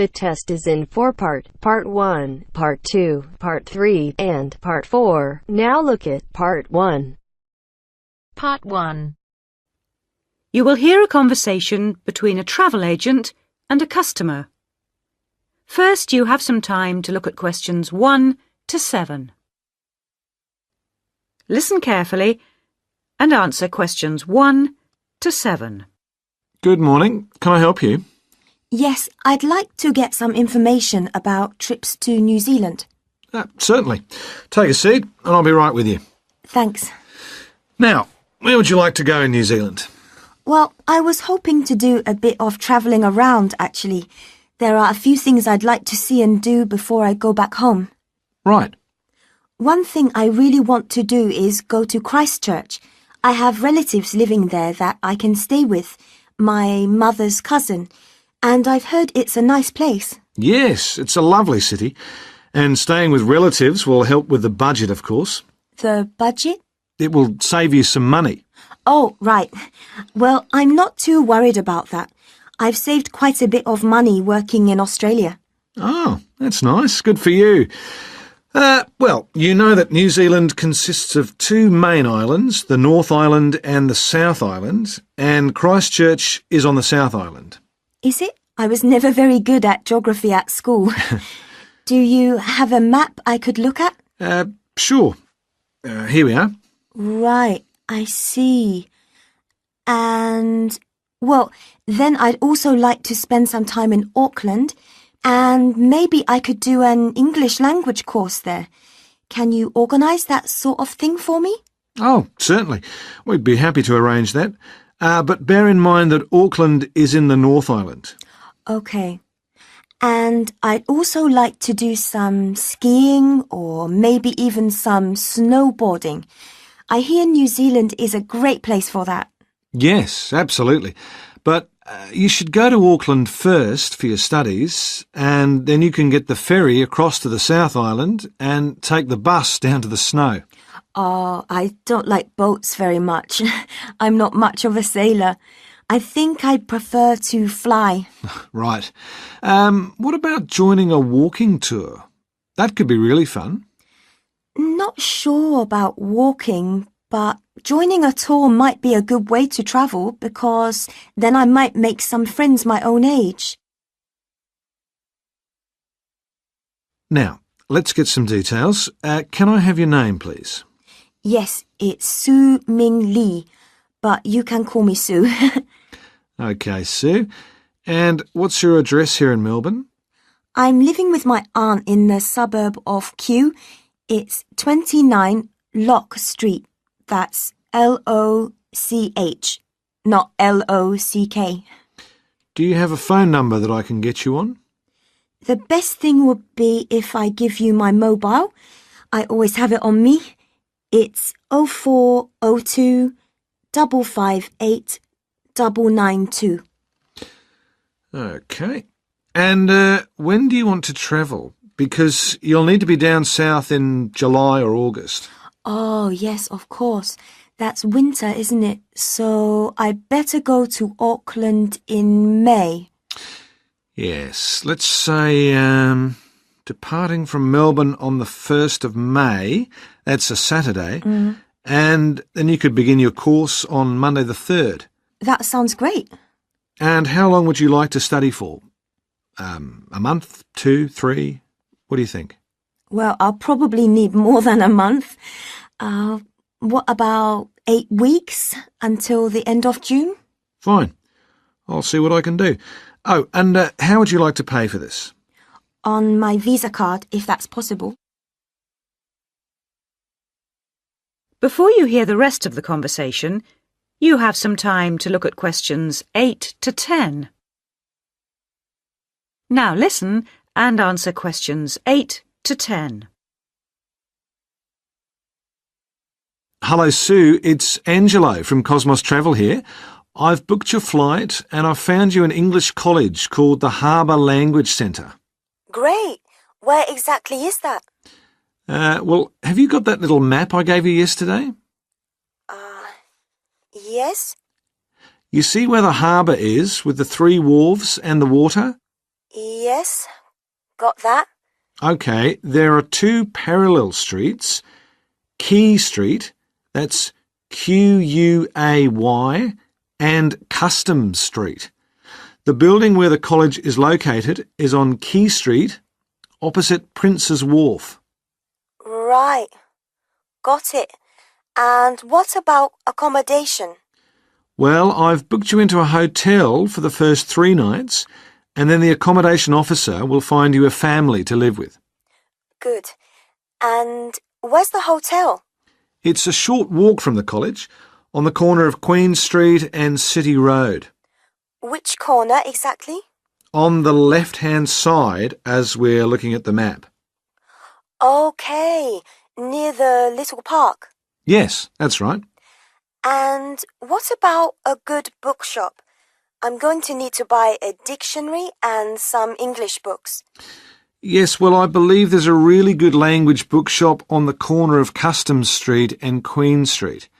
The test is in 4 parts: Part 1, Part 2, Part 3, and Part 4. Now look at Part 1. Part 1. You will hear a conversation between a travel agent and a customer. First, you have some time to look at questions 1 to 7. Listen carefully and answer questions 1 to 7. Good morning. Can I help you? Yes, I'd like to get some information about trips to New Zealand. Certainly. Take a seat and I'll be right with you. Thanks. Now, where would you like to go in New Zealand? Well, I was hoping to do a bit of travelling around, actually. There are a few things I'd like to see and do before I go back home. Right. One thing I really want to do is go to Christchurch. I have relatives living there that I can stay with, my mother's cousin, and I've heard it's a nice place. Yes, it's a lovely city. And staying with relatives will help with the budget, of course. The budget? It will save you some money. Oh, right. Well, I'm not too worried about that. I've saved quite a bit of money working in Australia. Oh, that's nice. Good for you. Well, you know that New Zealand consists of 2 main islands, the North Island and the South Island, and Christchurch is on the South Island. Is it? I was never very good at geography at school. Do you have a map I could look at? Sure. Here we are. Right, I see. And, well, then I'd also like to spend some time in Auckland, and maybe I could do an English language course there. Can you organise that sort of thing for me? Oh, certainly. We'd be happy to arrange that. But bear in mind that Auckland is in the North Island. OK. And I'd also like to do some skiing or maybe even some snowboarding. I hear New Zealand is a great place for that. Yes, absolutely. But you should go to Auckland first for your studies, and then you can get the ferry across to the South Island and take the bus down to the snow. Oh, I don't like boats very much. I'm not much of a sailor. I think I'd prefer to fly. Right. What about joining a walking tour? That could be really fun. Not sure about walking, but joining a tour might be a good way to travel because then I might make some friends my own age. Now, let's get some details. Can I have your name, please? Yes, it's Su Ming Lee, but you can call me Sue. OK, Sue. And what's your address here in Melbourne? I'm living with my aunt in the suburb of Kew. It's 29 Lock Street. That's L-O-C-H, not L-O-C-K. Do you have a phone number that I can get you on? The best thing would be if I give you my mobile. I always have it on me. It's 0402 558 992. OK. And when do you want to travel? Because you'll need to be down south in July or August. Oh, yes, of course. That's winter, isn't it? So I better go to Auckland in May. Yes, let's say departing from Melbourne on the 1st of May, that's a Saturday, and then you could begin your course on Monday the 3rd. That sounds great. And how long would you like to study for? A month, 2, 3? What do you think? Well, I'll probably need more than a month. What about 8 weeks until the end of June? Fine. I'll see what I can do. Oh, and how would you like to pay for this? On my Visa card, if that's possible. Before you hear the rest of the conversation, you have some time to look at questions 8 to 10. Now listen and answer questions 8 to 10. Hello, Sue. It's Angelo from Cosmos Travel here. I've booked your flight and I've found you an English college called the Harbour Language Centre. Great. Where exactly is that? Well, have you got that little map I gave you yesterday? Yes? You see where the harbour is with the 3 wharves and the water? Yes, got that. OK, there are two parallel streets. Quay Street, that's Quay, and Customs Street. The building where the college is located is on Quay Street, opposite Prince's Wharf. Right, got it. And what about accommodation? Well, I've booked you into a hotel for the first 3 nights, and then the accommodation officer will find you a family to live with. Good. And where's the hotel? It's a short walk from the college, on the corner of Queen Street and City Road. Which corner exactly? On the left-hand side as we're looking at the map. Okay, near the little park. Yes, that's right. And what about a good bookshop? I'm going to need to buy a dictionary and some English books. Yes, well, I believe there's a really good language bookshop on the corner of Customs Street and Queen Street.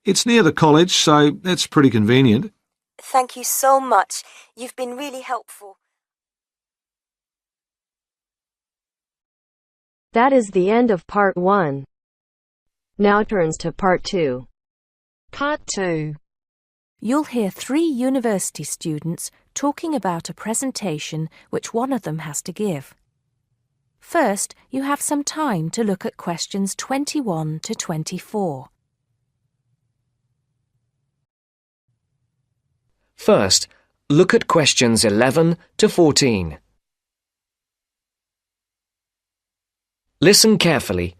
It's near the college, so that's pretty convenient. Thank you so much. You've been really helpful. That is the end of part 1. Now turns to part 2. Part 2. You'll hear 3 university students talking about a presentation which one of them has to give. First, you have some time to look at questions 21 to 24. First, look at questions 11 to 14. Listen carefully.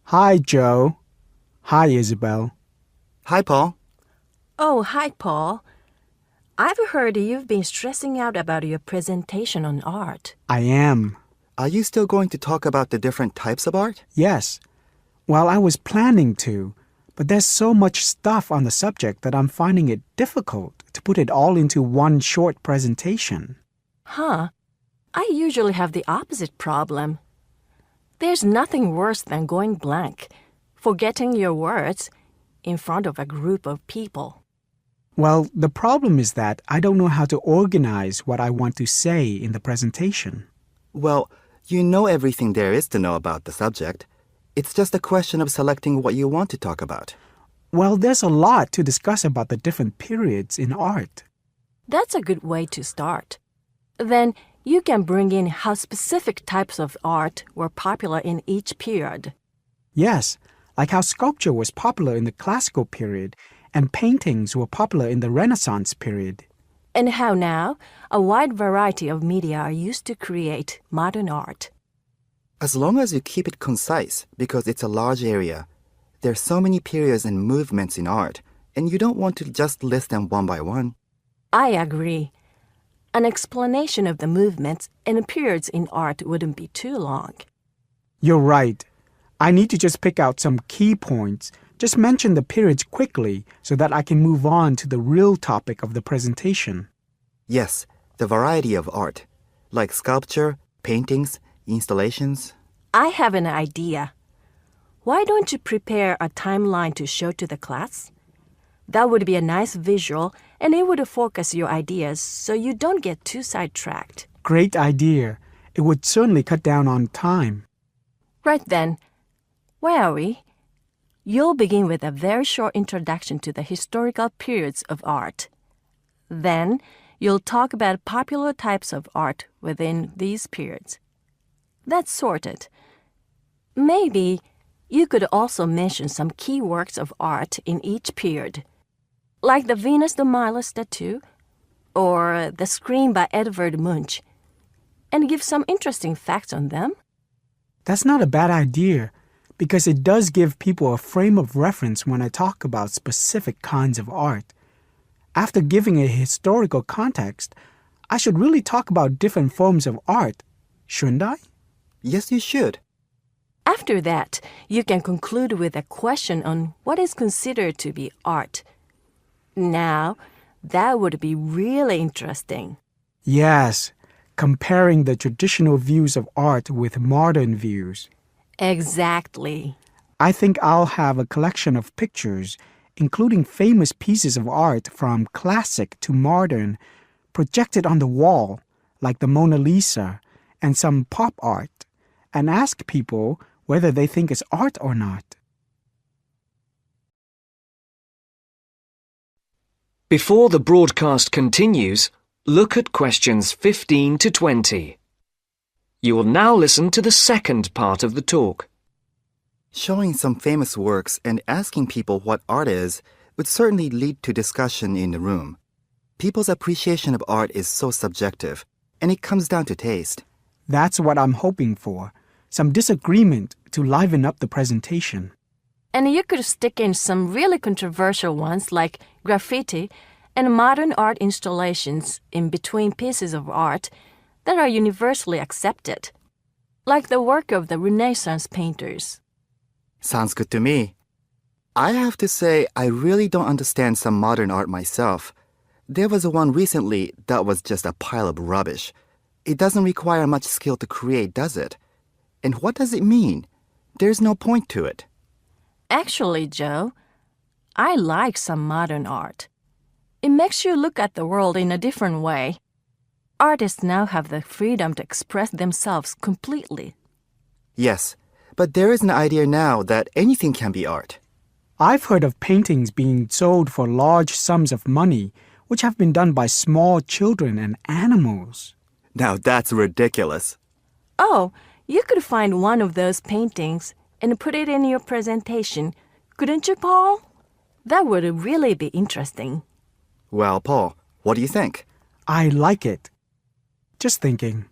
Hi, Joe. Hi, Isabel. Hi, Paul. Oh, hi, Paul. I've heard you've been stressing out about your presentation on art. I am. Are you still going to talk about the different types of art? Yes. Well, I was planning to, but there's so much stuff on the subject that I'm finding it difficult to put it all into one short presentation. Huh? I usually have the opposite problem. There's nothing worse than going blank, forgetting your words in front of a group of people. Well, the problem is that I don't know how to organize what I want to say in the presentation. Well, you know everything there is to know about the subject. It's just a question of selecting what you want to talk about. Well, there's a lot to discuss about the different periods in art. That's a good way to start. Then you can bring in how specific types of art were popular in each period. Yes, like how sculpture was popular in the classical period and paintings were popular in the Renaissance period. And how now a wide variety of media are used to create modern art. As long as you keep it concise, because it's a large area, there's so many periods and movements in art, and you don't want to just list them one by one. I agree. An explanation of the movements and periods in art wouldn't be too long. You're right. I need to just pick out some key points. Just mention the periods quickly so that I can move on to the real topic of the presentation. Yes, the variety of art, like sculpture, paintings, installations. I have an idea. Why don't you prepare a timeline to show to the class? That would be a nice visual, and it would focus your ideas so you don't get too sidetracked. Great idea. It would certainly cut down on time. Right then. Where are we? You'll begin with a very short introduction to the historical periods of art. Then, you'll talk about popular types of art within these periods. That's sorted. Maybe you could also mention some key works of art in each period, like the Venus de Milo statue or the Scream by Edvard Munch, and give some interesting facts on them. That's not a bad idea, because it does give people a frame of reference when I talk about specific kinds of art. After giving a historical context, I should really talk about different forms of art, shouldn't I? Yes, you should. After that, you can conclude with a question on what is considered to be art. Now, that would be really interesting. Yes, comparing the traditional views of art with modern views. Exactly. I think I'll have a collection of pictures including famous pieces of art from classic to modern, projected on the wall, like the Mona Lisa, and some pop art, and ask people whether they think it's art or not. Before the broadcast continues, look at questions 15 to 20. You will now listen to the second part of the talk. Showing some famous works and asking people what art is would certainly lead to discussion in the room. People's appreciation of art is so subjective, and it comes down to taste. That's what I'm hoping for, some disagreement to liven up the presentation. And you could stick in some really controversial ones like graffiti and modern art installations in between pieces of art that are universally accepted, like the work of the Renaissance painters. Sounds good to me. I have to say, I really don't understand some modern art myself. There was one recently that was just a pile of rubbish. It doesn't require much skill to create, does it? And what does it mean? There's no point to it. Actually, Joe, I like some modern art. It makes you look at the world in a different way. Artists now have the freedom to express themselves completely. Yes, but there is an idea now that anything can be art. I've heard of paintings being sold for large sums of money, which have been done by small children and animals. Now that's ridiculous. Oh, you could find one of those paintings and put it in your presentation, couldn't you, Paul? That would really be interesting. Well, Paul, what do you think? I like it. Just thinking.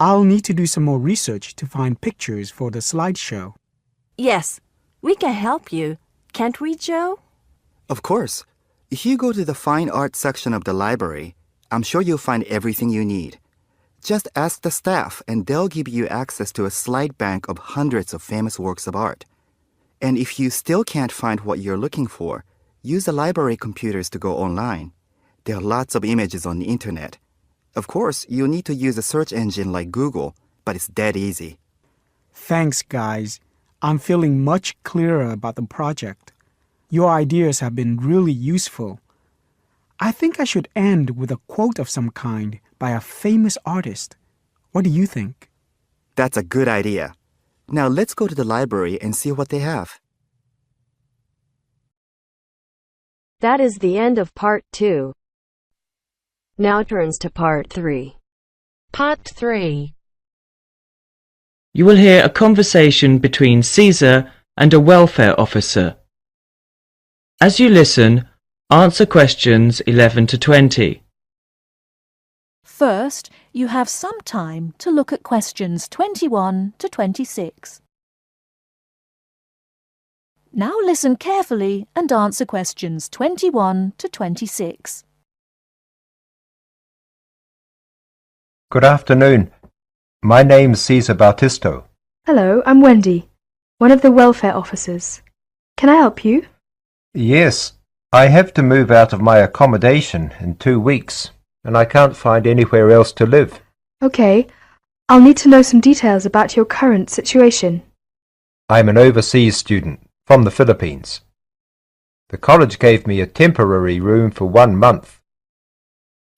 I'll need to do some more research to find pictures for the slideshow. Yes, we can help you, can't we, Joe? Of course. If you go to the fine art section of the library, I'm sure you'll find everything you need. Just ask the staff and they'll give you access to a slide bank of hundreds of famous works of art. And if you still can't find what you're looking for, use the library computers to go online. There are lots of images on the internet. Of course, you'll need to use a search engine like Google, but it's dead easy. Thanks, guys. I'm feeling much clearer about the project. Your ideas have been really useful. I think I should end with a quote of some kind by a famous artist. What do you think? That's a good idea. Now let's go to the library and see what they have. That is the end of part 2. Now turns to part 3. Part 3. You will hear a conversation between Caesar and a welfare officer. As you listen, answer questions 11 to 20. First, you have some time to look at questions 21 to 26. Now listen carefully and answer questions 21 to 26. Good afternoon. My name's Cesar Bautisto. Hello, I'm Wendy, one of the welfare officers. Can I help you? Yes, I have to move out of my accommodation in 2 weeks, and I can't find anywhere else to live. Okay, I'll need to know some details about your current situation. I'm an overseas student from the Philippines. The college gave me a temporary room for 1 month.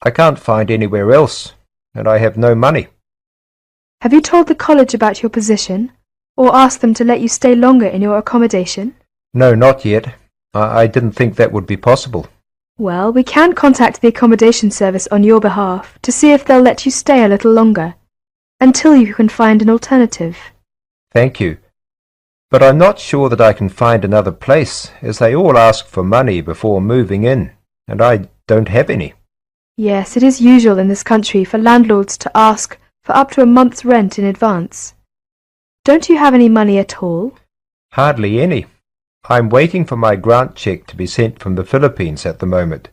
I can't find anywhere else, and I have no money. Have you told the college about your position, or asked them to let you stay longer in your accommodation? No, not yet. I didn't think that would be possible. Well, we can contact the accommodation service on your behalf to see if they'll let you stay a little longer, until you can find an alternative. Thank you. But I'm not sure that I can find another place, as they all ask for money before moving in, and I don't have any. Yes, it is usual in this country for landlords to ask for up to a month's rent in advance. Don't you have any money at all? Hardly any. I'm waiting for my grant check to be sent from the Philippines at the moment.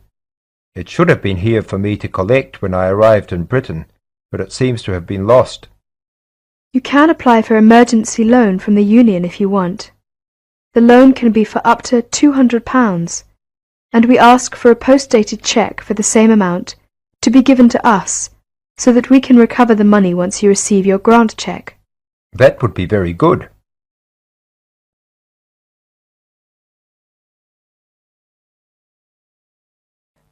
It should have been here for me to collect when I arrived in Britain, but it seems to have been lost. You can apply for emergency loan from the union if you want. The loan can be for up to £200, and we ask for a post-dated cheque for the same amount to be given to us, so that we can recover the money once you receive your grant cheque. That would be very good.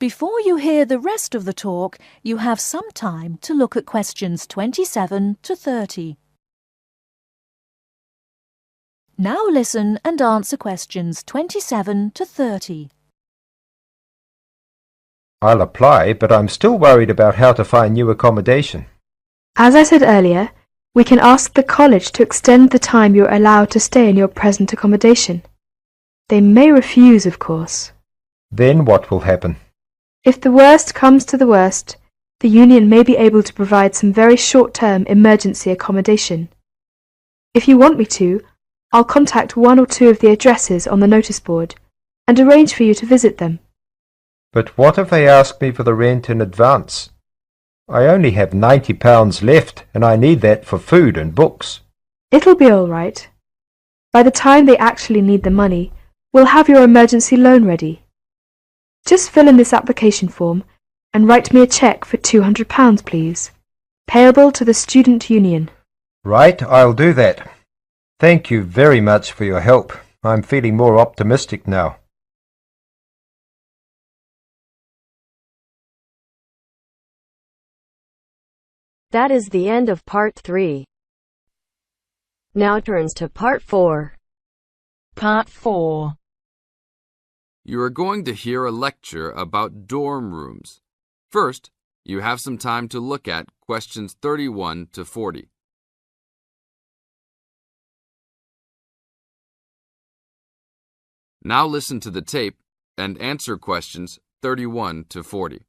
Before you hear the rest of the talk, you have some time to look at questions 27 to 30. Now listen and answer questions 27 to 30. I'll apply, but I'm still worried about how to find new accommodation. As I said earlier, we can ask the college to extend the time you're allowed to stay in your present accommodation. They may refuse, of course. Then what will happen? If the worst comes to the worst, the union may be able to provide some very short-term emergency accommodation. If you want me to, I'll contact one or two of the addresses on the notice board and arrange for you to visit them. But what if they ask me for the rent in advance? I only have £90 left, and I need that for food and books. It'll be all right. By the time they actually need the money, we'll have your emergency loan ready. Just fill in this application form and write me a cheque for £200, please, payable to the student union. Right, I'll do that. Thank you very much for your help. I'm feeling more optimistic now. That is the end of part 3. Now turns to part 4. Part 4. You are going to hear a lecture about dorm rooms. First, you have some time to look at questions 31 to 40. Now listen to the tape and answer questions 31 to 40.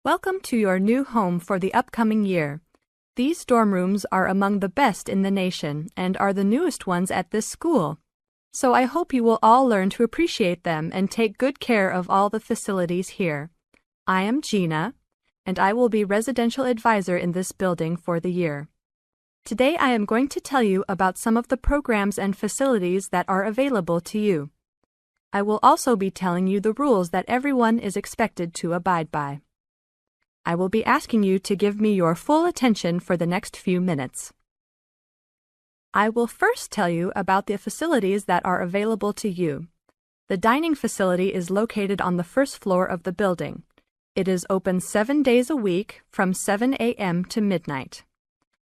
Welcome to your new home for the upcoming year. These dorm rooms are among the best in the nation and are the newest ones at this school. So I hope you will all learn to appreciate them and take good care of all the facilities here. I am Gina, and I will be residential advisor in this building for the year. Today I am going to tell you about some of the programs and facilities that are available to you. I will also be telling you the rules that everyone is expected to abide by. I will be asking you to give me your full attention for the next few minutes. I will first tell you about the facilities that are available to you. The dining facility is located on the first floor of the building. It is open 7 days a week from 7 a.m. to midnight.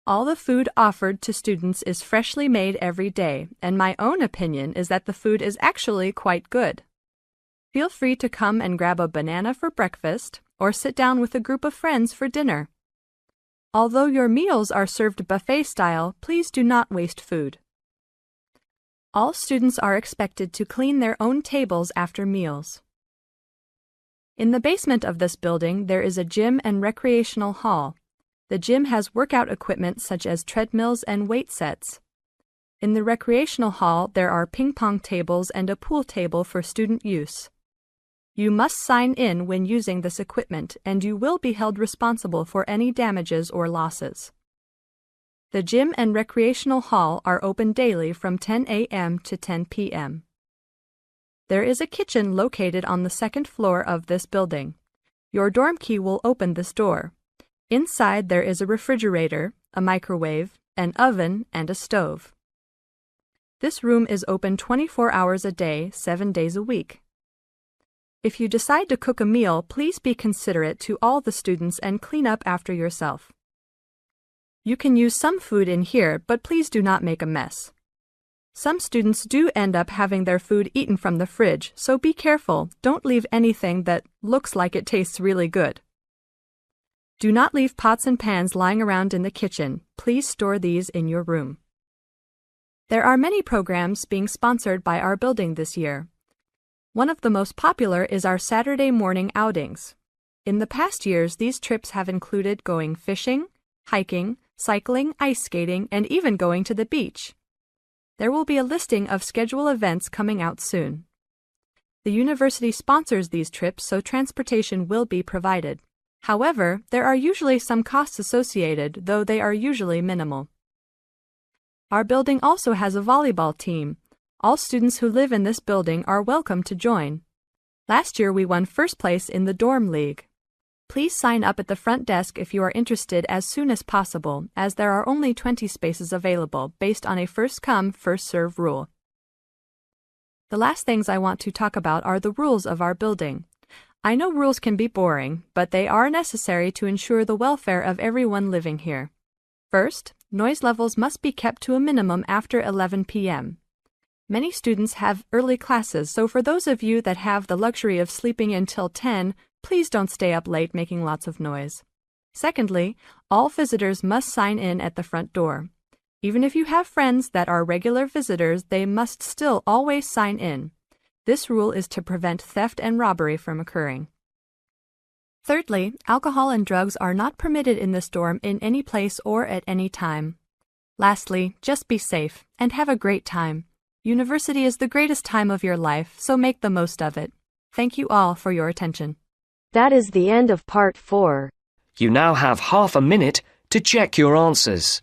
All the food offered to students is freshly made every day, and my own opinion is that the food is actually quite good. Feel free to come and grab a banana for breakfast or sit down with a group of friends for dinner. Although your meals are served buffet style, please do not waste food. All students are expected to clean their own tables after meals. In the basement of this building, there is a gym and recreational hall. The gym has workout equipment such as treadmills and weight sets. In the recreational hall, there are ping pong tables and a pool table for student use. You must sign in when using this equipment, and you will be held responsible for any damages or losses. The gym and recreational hall are open daily from 10 a.m. to 10 p.m. There is a kitchen located on the second floor of this building. Your dorm key will open this door. Inside there is a refrigerator, a microwave, an oven, and a stove. This room is open 24 hours a day, 7 days a week. If you decide to cook a meal, please be considerate to all the students and clean up after yourself. You can use some food in here, but please do not make a mess. Some students do end up having their food eaten from the fridge, so be careful. Don't leave anything that looks like it tastes really good. Do not leave pots and pans lying around in the kitchen. Please store these in your room. There are many programs being sponsored by our building this year. One of the most popular is our Saturday morning outings. In the past years, these trips have included going fishing, hiking, cycling, ice skating, and even going to the beach. There will be a listing of scheduled events coming out soon. The university sponsors these trips, so transportation will be provided. However, there are usually some costs associated, though they are usually minimal. Our building also has a volleyball team. All students who live in this building are welcome to join. Last year we won first place in the dorm league. Please sign up at the front desk if you are interested as soon as possible, as there are only 20 spaces available based on a first-come, first-served rule. The last things I want to talk about are the rules of our building. I know rules can be boring, but they are necessary to ensure the welfare of everyone living here. First, noise levels must be kept to a minimum after 11 p.m. Many students have early classes, so for those of you that have the luxury of sleeping until 10, please don't stay up late making lots of noise. Secondly, all visitors must sign in at the front door. Even if you have friends that are regular visitors, they must still always sign in. This rule is to prevent theft and robbery from occurring. Thirdly, alcohol and drugs are not permitted in this dorm in any place or at any time. Lastly, just be safe and have a great time. University is the greatest time of your life, so make the most of it. Thank you all for your attention. That is the end of part 4. You now have half a minute to check your answers.